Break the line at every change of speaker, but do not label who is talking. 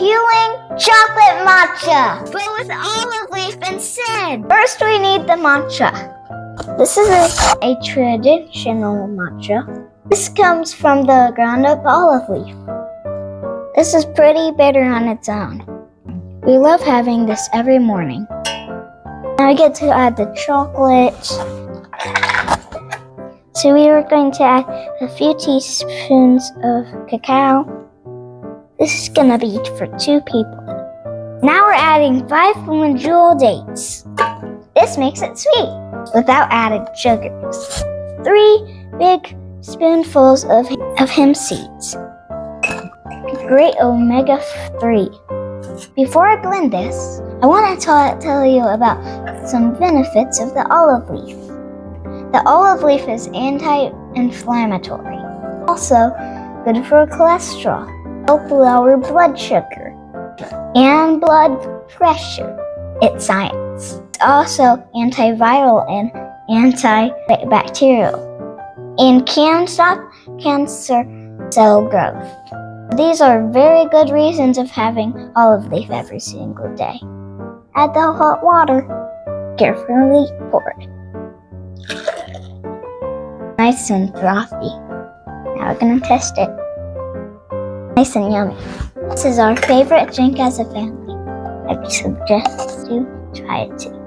Healing Chocolate Matcha, but with olive leaf instead. First, we need the matcha. This is a traditional matcha. This comes from the ground up olive leaf. This is pretty bitter on its own. We love having this every morning. Now I get to add the chocolate. So we are going to add a few teaspoons of cacao. This is gonna be for 2 people. Now we're adding 5 medjool dates. This makes it sweet without added sugars. 3 big spoonfuls of hemp seeds. Great omega-3. Before I blend this, I want to tell you about some benefits of the olive leaf. The olive leaf is anti-inflammatory. Also, good for cholesterol. Help lower blood sugar and blood pressure. It's science. It's also antiviral and antibacterial and can stop cancer cell growth. These are very good reasons of having olive leaf every single day. Add the hot water. Carefully pour it. Nice and frothy. Now we're gonna test it. Nice and yummy. This is our favorite drink as a family. I suggest you try it too.